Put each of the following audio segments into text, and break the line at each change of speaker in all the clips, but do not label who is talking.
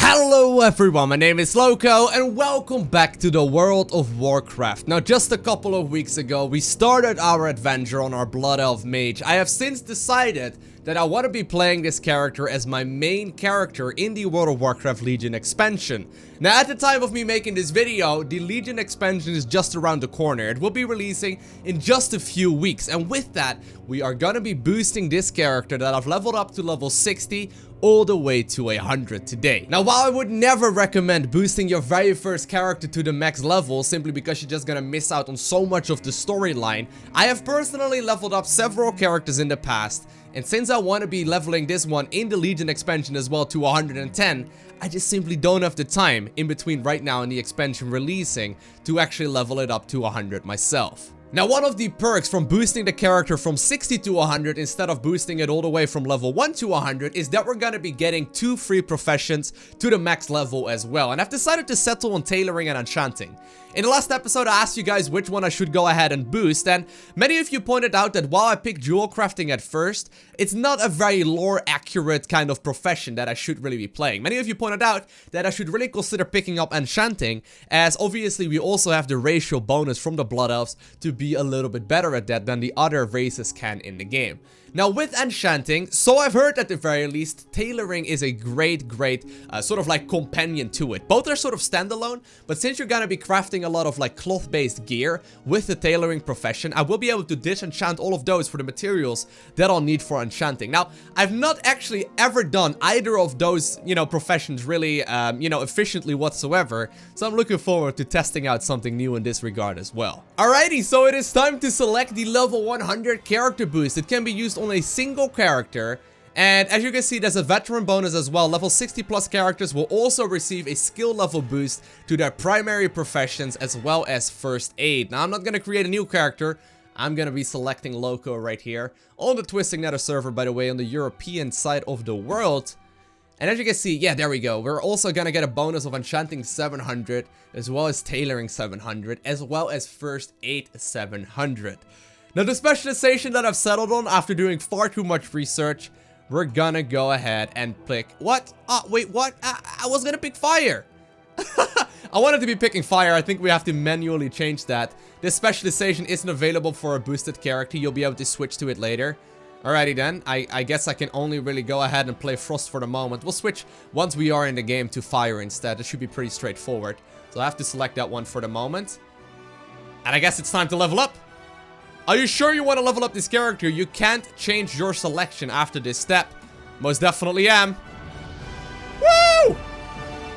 Hello everyone, my name is Lowko and welcome back to the World of Warcraft. Now just a couple of weeks ago we started our adventure on our Blood Elf Mage. I have since decided that I want to be playing this character as my main character in the World of Warcraft Legion expansion. Now at the time of me making this video, the Legion expansion is just around the corner. It will be releasing in just a few weeks, and with that we are gonna be boosting this character that I've leveled up to level 60 all the way to 100 today. Now while I would never recommend boosting your very first character to the max level simply because you're just gonna miss out on so much of the storyline, I have personally leveled up several characters in the past, and since I want to be leveling this one in the Legion expansion as well to 110, I just simply don't have the time in between right now and the expansion releasing to actually level it up to 100 myself. Now one of the perks from boosting the character from 60 to 100 instead of boosting it all the way from level 1 to 100 is that we're gonna be getting 2 free professions to the max level as well, and I've decided to settle on tailoring and enchanting. In the last episode I asked you guys which one I should go ahead and boost, and many of you pointed out that while I picked jewel crafting at first, it's not a very lore accurate kind of profession that I should really be playing. Many of you pointed out that I should really consider picking up enchanting, as obviously we also have the racial bonus from the Blood Elves to be a little bit better at that than the other races can in the game. Now with enchanting, so I've heard at the very least, tailoring is a great sort of like companion to it. Both are sort of standalone, but since you're gonna be crafting a lot of like cloth based gear with the tailoring profession, I will be able to disenchant all of those for the materials that I'll need for enchanting. Now I've not actually ever done either of those, professions really, efficiently whatsoever, so I'm looking forward to testing out something new in this regard as well. Alrighty, so it is time to select the level 100 character boost. It can be used on a single character, and as you can see there's a veteran bonus as well. Level 60 plus characters will also receive a skill level boost to their primary professions as well as first aid. Now I'm not gonna create a new character, I'm gonna be selecting Lowko right here on the Twisting Nether server, by the way, on the European side of the world. And as you can see, yeah, there we go. We're also gonna get a bonus of enchanting 700 as well as tailoring 700 as well as first aid 700. Now the specialization that I've settled on after doing far too much research, we're gonna go ahead and pick what? Wait, what? I was gonna pick fire. I wanted to be picking fire. I think we have to manually change that. This specialization isn't available for a boosted character. You'll be able to switch to it later. Alrighty then, I guess I can only really go ahead and play Frost for the moment. We'll switch once we are in the game to fire instead. It should be pretty straightforward. So I have to select that one for the moment. And I guess it's time to level up. Are you sure you want to level up this character? You can't change your selection after this step. Most definitely am. Woo!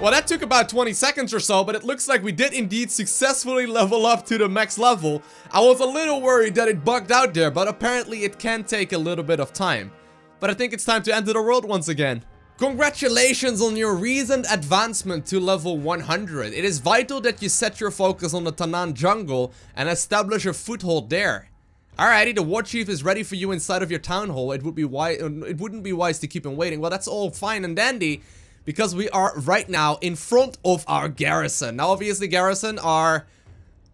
Well, that took about 20 seconds or so, but it looks like we did indeed successfully level up to the max level. I was a little worried that it bugged out there, but apparently it can take a little bit of time. But I think it's time to enter the world once again. Congratulations on your recent advancement to level 100. It is vital that you set your focus on the Tanaan jungle and establish a foothold there. Alrighty, the war chief is ready for you inside of your town hall. It wouldn't be wise to keep him waiting. Well, that's all fine and dandy, because we are right now in front of our garrison. Now, obviously, garrison are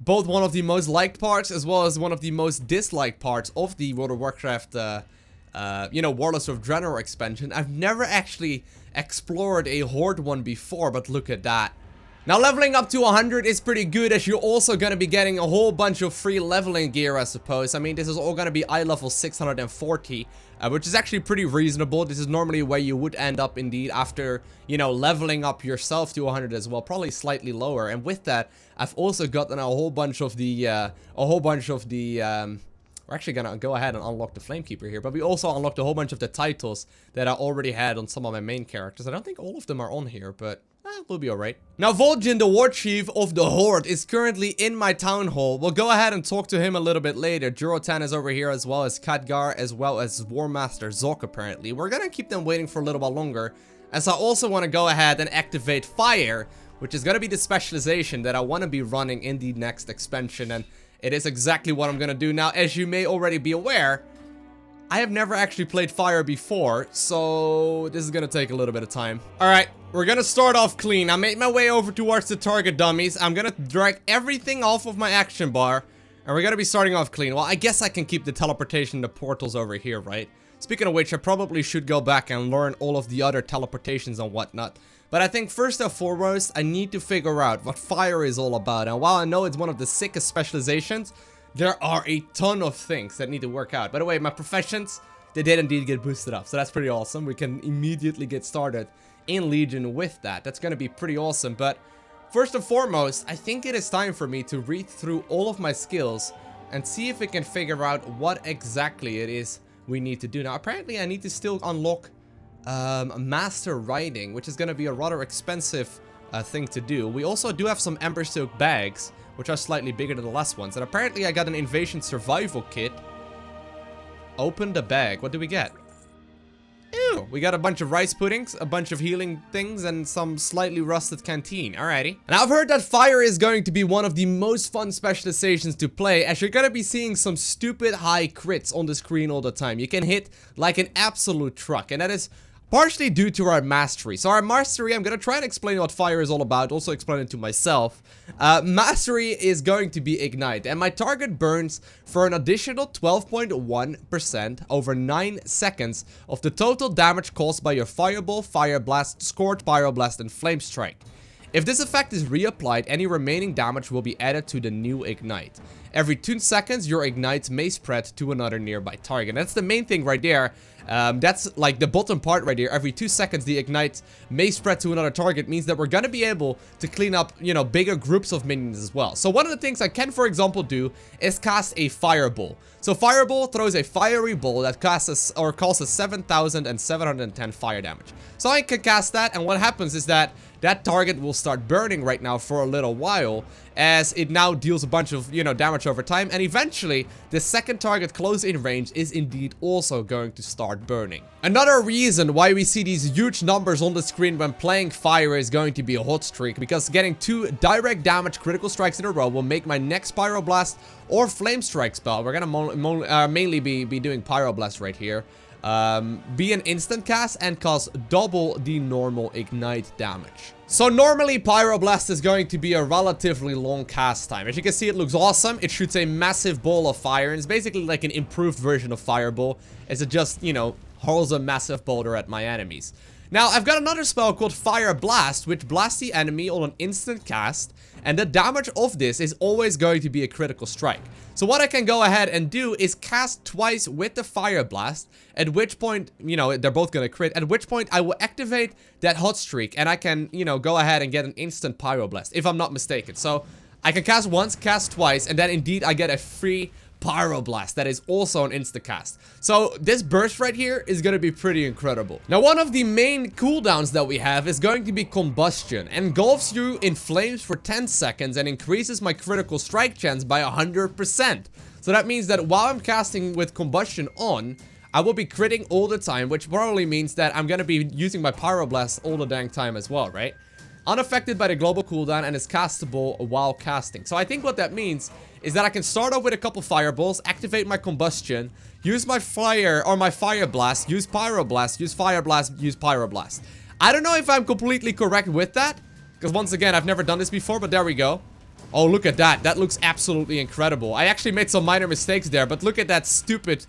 both one of the most liked parts as well as one of the most disliked parts of the World of Warcraft, Warlords of Draenor expansion. I've never actually explored a Horde one before, but look at that. Now leveling up to 100 is pretty good, as you're also going to be getting a whole bunch of free leveling gear, I suppose. I mean, this is all going to be eye level 640, which is actually pretty reasonable. This is normally where you would end up indeed after, leveling up yourself to 100 as well, probably slightly lower. And with that, I've also gotten a whole bunch of the, we're actually going to go ahead and unlock the Flamekeeper here, but we also unlocked a whole bunch of the titles that I already had on some of my main characters. I don't think all of them are on here, but we'll be alright. Now, Vol'jin, the war chief of the Horde, is currently in my town hall. We'll go ahead and talk to him a little bit later. Jurotan is over here, as well as Khadgar, as well as War Master Zok, apparently. We're gonna keep them waiting for a little while longer, as I also want to go ahead and activate fire, which is gonna be the specialization that I want to be running in the next expansion, and it is exactly what I'm gonna do. Now, as you may already be aware, I have never actually played fire before, so this is gonna take a little bit of time. Alright, we're gonna start off clean. I made my way over towards the target dummies. I'm gonna drag everything off of my action bar, and we're gonna be starting off clean. Well, I guess I can keep the teleportation, the portals over here, right? Speaking of which, I probably should go back and learn all of the other teleportations and whatnot. But I think first and foremost, I need to figure out what fire is all about. And while I know it's one of the sickest specializations, there are a ton of things that need to work out. By the way, my professions, they did indeed get boosted up. So that's pretty awesome. We can immediately get started in Legion with that. That's going to be pretty awesome. But first and foremost, I think it is time for me to read through all of my skills and see if we can figure out what exactly it is we need to do. Now, apparently I need to still unlock Master Riding, which is going to be a rather expensive thing to do. We also do have some Ember Silk bags, which are slightly bigger than the last ones. And apparently I got an Invasion Survival Kit. Open the bag. What do we get? Ew. We got a bunch of rice puddings, a bunch of healing things, and some slightly rusted canteen. Alrighty. And I've heard that fire is going to be one of the most fun specializations to play, as you're gonna be seeing some stupid high crits on the screen all the time. You can hit like an absolute truck, and that is partially due to our mastery. So our mastery, I'm going to try and explain what fire is all about, also explain it to myself. Mastery is going to be Ignite, and my target burns for an additional 12.1% over 9 seconds of the total damage caused by your Fireball, Fire Blast, Scorch, Pyroblast, and Flame Strike. If this effect is reapplied, any remaining damage will be added to the new Ignite. Every 2 seconds, your Ignite may spread to another nearby target. That's the main thing right there. That's like the bottom part right here. Every 2 seconds, the Ignite may spread to another target. Means that we're gonna be able to clean up, you know, bigger groups of minions as well. So one of the things I can, for example, do is cast a Fireball. So Fireball throws a fiery ball that causes 7,710 fire damage. So I can cast that, and what happens is that that target will start burning right now for a little while, as it now deals a bunch of, you know, damage over time, and eventually the second target close in range is indeed also going to start burning. Another reason why we see these huge numbers on the screen when playing fire is going to be a hot streak, because getting 2 direct damage critical strikes in a row will make my next Pyroblast or Flame Strike spell, we're gonna mainly be doing Pyroblast right here, be an instant cast and cause double the normal Ignite damage. So normally Pyroblast is going to be a relatively long cast time. As you can see, it looks awesome. It shoots a massive ball of fire, and it's basically like an improved version of Fireball, as it just, you know, hurls a massive boulder at my enemies. Now, I've got another spell called Fire Blast, which blasts the enemy on an instant cast, and the damage of this is always going to be a critical strike. So what I can go ahead and do is cast twice with the Fire Blast, at which point, you know, they're both gonna crit, at which point I will activate that hot streak, and I can, you know, go ahead and get an instant Pyroblast, if I'm not mistaken. So I can cast once, cast twice, and then indeed I get a free Pyroblast that is also an insta-cast. So this burst right here is going to be pretty incredible. Now, one of the main cooldowns that we have is going to be Combustion. Engulfs you in flames for 10 seconds and increases my critical strike chance by 100%. So that means that while I'm casting with Combustion on, I will be critting all the time, which probably means that I'm going to be using my Pyroblast all the dang time as well, right? Unaffected by the global cooldown and is castable while casting. So I think what that means is that I can start off with a couple fireballs, activate my Combustion, use my fire or my Fire Blast, use Pyroblast, use Fire Blast, use Pyroblast. I don't know if I'm completely correct with that, because once again, I've never done this before, but there we go. Oh, look at that. That looks absolutely incredible. I actually made some minor mistakes there, but look at that stupid,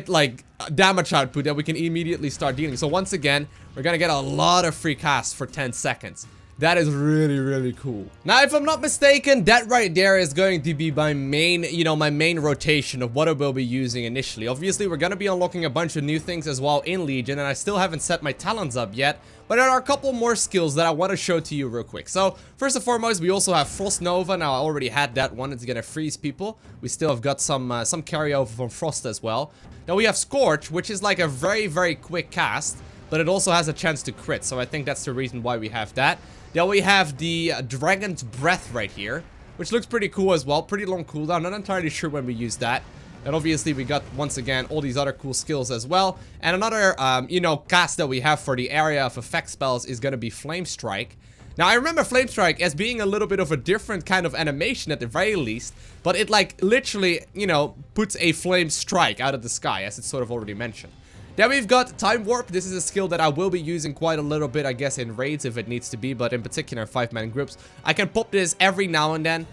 like, damage output that we can immediately start dealing. So once again, we're gonna get a lot of free casts for 10 seconds. That is really, really cool. Now, if I'm not mistaken, that right there is going to be my main, you know, my main rotation of what I will be using initially. Obviously, we're gonna be unlocking a bunch of new things as well in Legion, and I still haven't set my talents up yet, but there are a couple more skills that I want to show to you real quick. So, first and foremost, we also have Frost Nova. Now, I already had that one. It's gonna freeze people. We still have got some carryover from Frost as well. Now, we have Scorch, which is like a very, very quick cast, but it also has a chance to crit, so I think that's the reason why we have that. Then we have the Dragon's Breath right here, which looks pretty cool as well. Pretty long cooldown. Not entirely sure when we use that. And obviously we got, once again, all these other cool skills as well. And another, you know, cast that we have for the area of effect spells is going to be Flame Strike. Now, I remember Flame Strike as being a little bit of a different kind of animation at the very least. But it, like, literally, you know, puts a flame strike out of the sky, as it's sort of already mentioned. Then we've got Time Warp. This is a skill that I will be using quite a little bit, I guess, in raids if it needs to be, but in particular 5-man groups. I can pop this every now and then,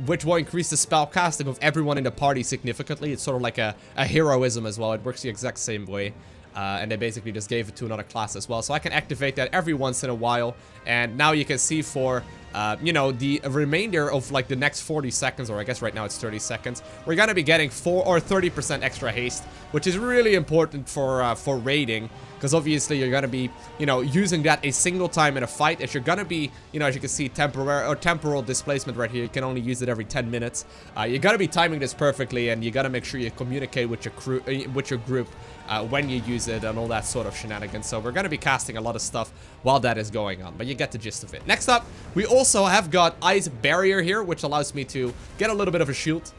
which will increase the spell casting of everyone in the party significantly. It's sort of like a heroism as well. It works the exact same way. And they basically just gave it to another class as well. So I can activate that every once in a while. And now you can see for, you know, the remainder of like the next 40 seconds, or I guess right now it's 30 seconds, we're going to be getting 4 or 30% extra haste, which is really important for raiding. Because obviously you're going to be, you know, using that a single time in a fight, as you're going to be, you know, as you can see, temporal displacement right here. You can only use it every 10 minutes. You got to be timing this perfectly, and you got to make sure you communicate with your crew, with your group when you use it and all that sort of shenanigans. So we're going to be casting a lot of stuff while that is going on, but you get the gist of it. Next up, we also have got Ice Barrier here, which allows me to get a little bit of a shield.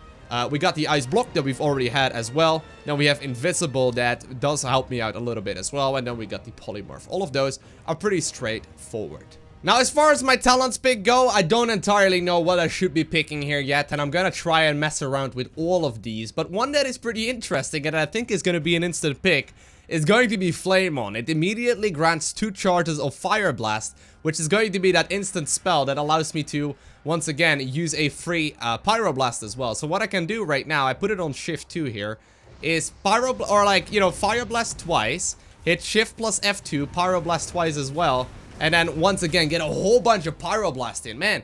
We got the Ice Block that we've already had as well. Now we have Invisible that does help me out a little bit as well. And then we got the Polymorph. All of those are pretty straightforward. Now, as far as my talents pick go, I don't entirely know what I should be picking here yet. And I'm going to try and mess around with all of these. But one that is pretty interesting and I think is going to be an instant pick is going to be Flame On. It immediately grants 2 charges of Fire Blast, which is going to be that instant spell that allows me to, once again, use a free Pyroblast as well. So what I can do right now, I put it on Shift 2 here, is Fire Blast twice, hit Shift plus F2, Pyroblast twice as well, and then once again get a whole bunch of Pyroblast in. Man,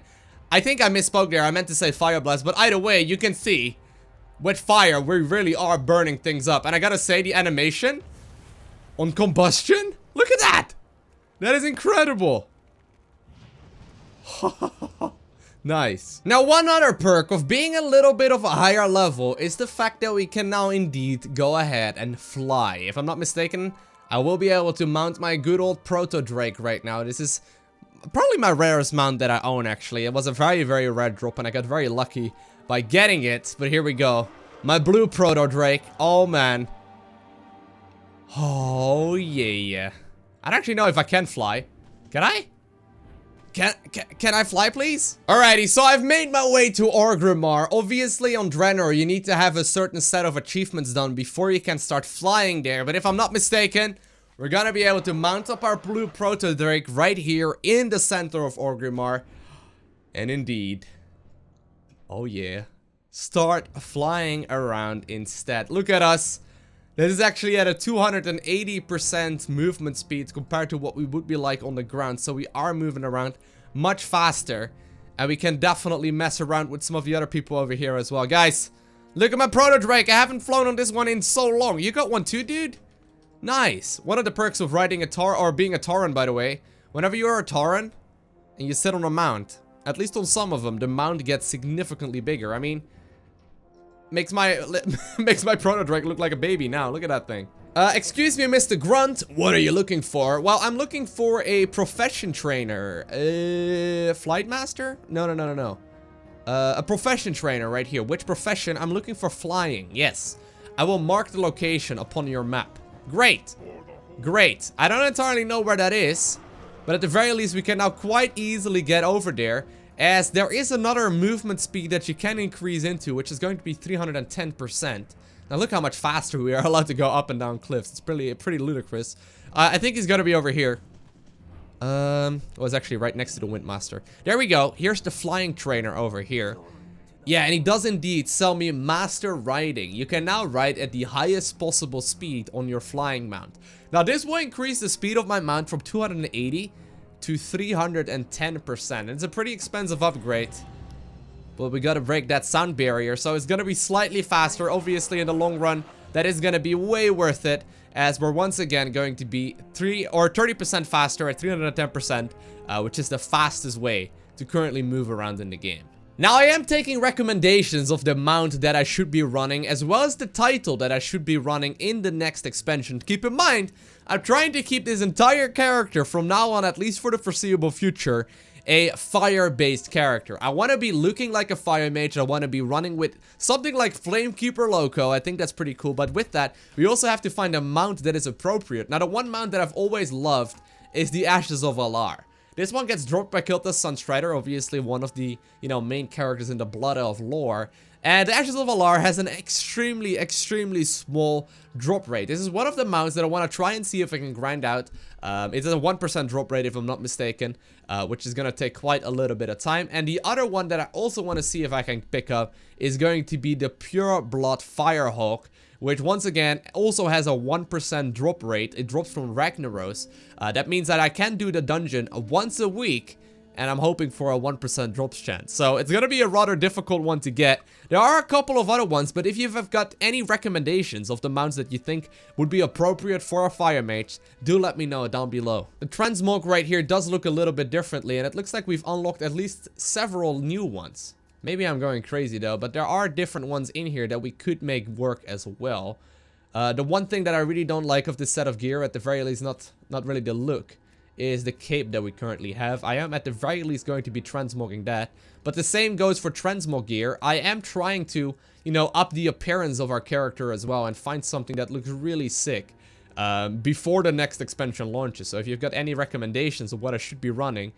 I think I misspoke there. I meant to say Fire Blast, but either way, you can see with fire, we really are burning things up. And I gotta say, the animation on combustion, look at that! That is incredible. Nice. Now, one other perk of being a little bit of a higher level is the fact that we can now indeed go ahead and fly. If I'm not mistaken, I will be able to mount my good old Proto Drake right now. This is probably my rarest mount that I own, actually. It was a very, very rare drop, and I got very lucky by getting it. But here we go. My blue Proto Drake. Oh, man. Oh, yeah. I don't actually know if I can fly. Can I? Can I fly, please? Alrighty, so I've made my way to Orgrimmar. Obviously, on Draenor, you need to have a certain set of achievements done before you can start flying there. But if I'm not mistaken, we're gonna be able to mount up our blue Proto Drake right here in the center of Orgrimmar. And indeed, oh yeah, start flying around instead. Look at us. This is actually at a 280% movement speed compared to what we would be like on the ground. So we are moving around much faster. And we can definitely mess around with some of the other people over here as well. Guys, look at my Proto Drake. I haven't flown on this one in so long. You got one too, dude? Nice. One of the perks of riding a being a Tauren, by the way. Whenever you're a Tauren and you sit on a mount, at least on some of them, the mount gets significantly bigger. I mean, makes my Proto Drake look like a baby now. Look at that thing. Excuse me, Mr. Grunt. What are you looking for? Well, I'm looking for a profession trainer. Flight master? No. A profession trainer right here. Which profession? I'm looking for flying. Yes. I will mark the location upon your map. Great. Great. I don't entirely know where that is, but at the very least, we can now quite easily get over there, as there is another movement speed that you can increase into, which is going to be 310%. Now look how much faster we are allowed to go up and down cliffs. It's pretty ludicrous. I think he's gonna be over here. Well, it's actually right next to the Windmaster. There we go. Here's the flying trainer over here. Yeah, and he does indeed sell me Master Riding. You can now ride at the highest possible speed on your flying mount. Now this will increase the speed of my mount from 280 to 310%. It's a pretty expensive upgrade, but we gotta break that sound barrier, so it's gonna be slightly faster. Obviously, in the long run, that is gonna be way worth it, as we're once again going to be 30% faster at 310%, which is the fastest way to currently move around in the game. Now, I am taking recommendations of the mount that I should be running, as well as the title that I should be running in the next expansion. Keep in mind, I'm trying to keep this entire character from now on, at least for the foreseeable future, a fire-based character. I want to be looking like a Fire Mage. I want to be running with something like Flamekeeper Lowko. I think that's pretty cool. But with that, we also have to find a mount that is appropriate. Now, the one mount that I've always loved is the Ashes of Alar. This one gets dropped by Kiltas Sunstrider, obviously one of the, main characters in the Blood Elf lore. And the Ashes of Alar has an extremely small drop rate. This is one of the mounts that I want to try and see if I can grind out. It's a 1% drop rate if I'm not mistaken, which is going to take quite a little bit of time. And the other one that I also want to see if I can pick up is going to be the Pure Blood Firehawk, which once again also has a 1% drop rate. It drops from Ragnaros. That means that I can do the dungeon once a week, and I'm hoping for a 1% drops chance. So it's gonna be a rather difficult one to get. There are a couple of other ones, but if you've got any recommendations of the mounts that you think would be appropriate for a Fire Mage, do let me know down below. The transmog right here does look a little bit differently, and it looks like we've unlocked at least several new ones. Maybe I'm going crazy though, but there are different ones in here that we could make work as well. The one thing that I really don't like of this set of gear, at the very least not really the look, is the cape that we currently have. I am at the very least going to be transmogging that. But the same goes for transmog gear. I am trying to, you know, up the appearance of our character as well and find something that looks really sick before the next expansion launches. So if you've got any recommendations of what I should be running,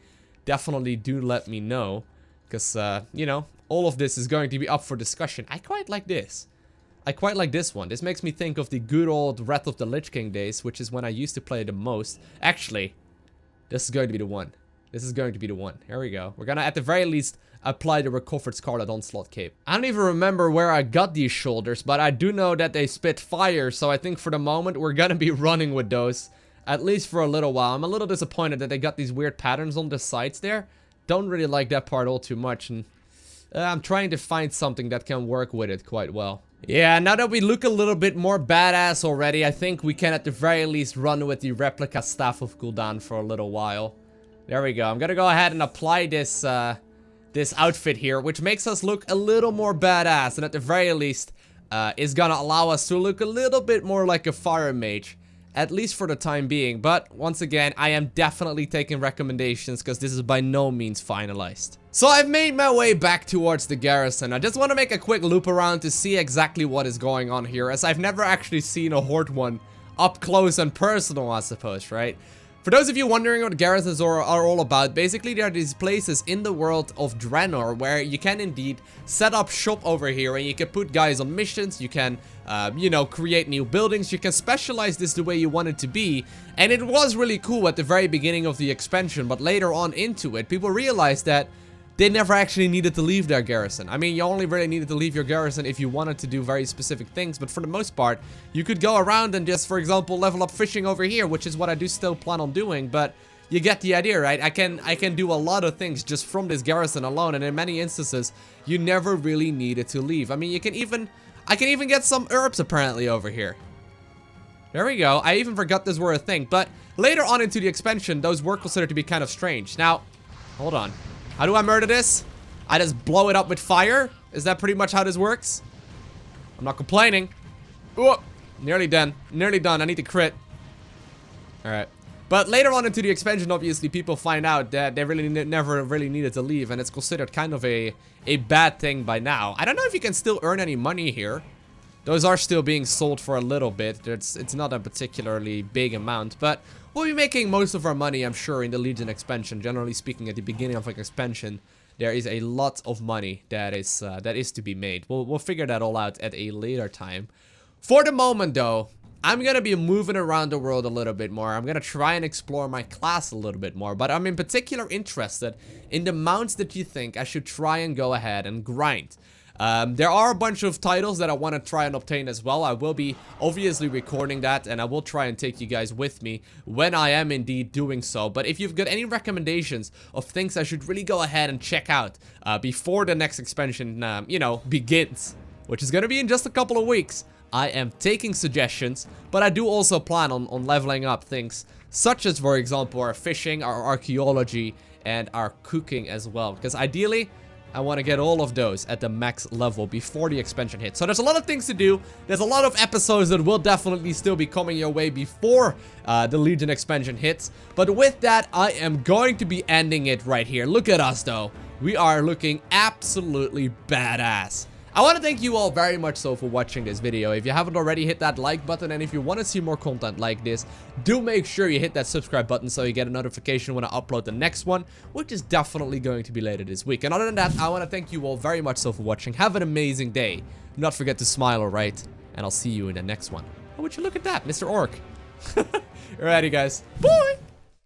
definitely do let me know. Because, you know, all of this is going to be up for discussion. I quite like this. I quite like this one. This makes me think of the good old Wrath of the Lich King days, which is when I used to play the most. Actually, this is going to be the one. This is going to be the one. Here we go. We're gonna, at the very least, apply the Recovered Scarlet Onslaught cape. I don't even remember where I got these shoulders, but I do know that they spit fire, so I think for the moment, we're gonna be running with those. At least for a little while. I'm a little disappointed that they got these weird patterns on the sides there. Don't really like that part all too much, and I'm trying to find something that can work with it quite well. Yeah, now that we look a little bit more badass already, I think we can at the very least run with the replica Staff of Gul'dan for a little while. There we go. I'm gonna go ahead and apply this this outfit here, which makes us look a little more badass, and at the very least is gonna allow us to look a little bit more like a Fire Mage. At least for the time being, but once again, I am definitely taking recommendations because this is by no means finalized. So I've made my way back towards the Garrison. I just want to make a quick loop around to see exactly what is going on here, as I've never actually seen a Horde one up close and personal, I suppose, right? For those of you wondering what Garrisons are all about, basically there are these places in the world of Draenor where you can indeed set up shop over here and you can put guys on missions, you can, you know, create new buildings, you can specialize this the way you want it to be. And it was really cool at the very beginning of the expansion, but later on into it, people realized that they never actually needed to leave their garrison. I mean, you only really needed to leave your garrison if you wanted to do very specific things, but for the most part, you could go around and just, for example, level up fishing over here, which is what I do still plan on doing, but you get the idea, right? I can do a lot of things just from this garrison alone, and in many instances, you never really needed to leave. I mean, I can even get some herbs apparently over here. There we go. I even forgot those were a thing, but later on into the expansion, those were considered to be kind of strange. Now, hold on. How do I murder this? I just blow it up with fire? Is that pretty much how this works? I'm not complaining. Oh, nearly done. Nearly done. I need to crit. Alright. But later on into the expansion, obviously, people find out that they really never really needed to leave, and it's considered kind of a bad thing by now. I don't know if you can still earn any money here. Those are still being sold for a little bit. It's not a particularly big amount, but we'll be making most of our money, I'm sure, in the Legion expansion. Generally speaking, at the beginning of an expansion, there is a lot of money that is to be made. We'll figure that all out at a later time. For the moment, though, I'm gonna be moving around the world a little bit more. I'm gonna try and explore my class a little bit more, but I'm in particular interested in the mounts that you think I should try and go ahead and grind. There are a bunch of titles that I want to try and obtain as well. I will be obviously recording that, and I will try and take you guys with me when I am indeed doing so. But if you've got any recommendations of things I should really go ahead and check out before the next expansion, you know, begins, which is going to be in just a couple of weeks, I am taking suggestions, but I do also plan on leveling up things such as, for example, our fishing, our archaeology, and our cooking as well. Because ideally, I want to get all of those at the max level before the expansion hits. So there's a lot of things to do. There's a lot of episodes that will definitely still be coming your way before the Legion expansion hits. But with that, I am going to be ending it right here. Look at us, though. We are looking absolutely badass. I want to thank you all very much so for watching this video. If you haven't already, hit that like button, and if you want to see more content like this, do make sure you hit that subscribe button so you get a notification when I upload the next one, which is definitely going to be later this week. And other than that, I want to thank you all very much so for watching. Have an amazing day. Do not forget to smile, alright? And I'll see you in the next one. Oh, would you look at that, Mr. Orc. Alrighty, guys. Bye!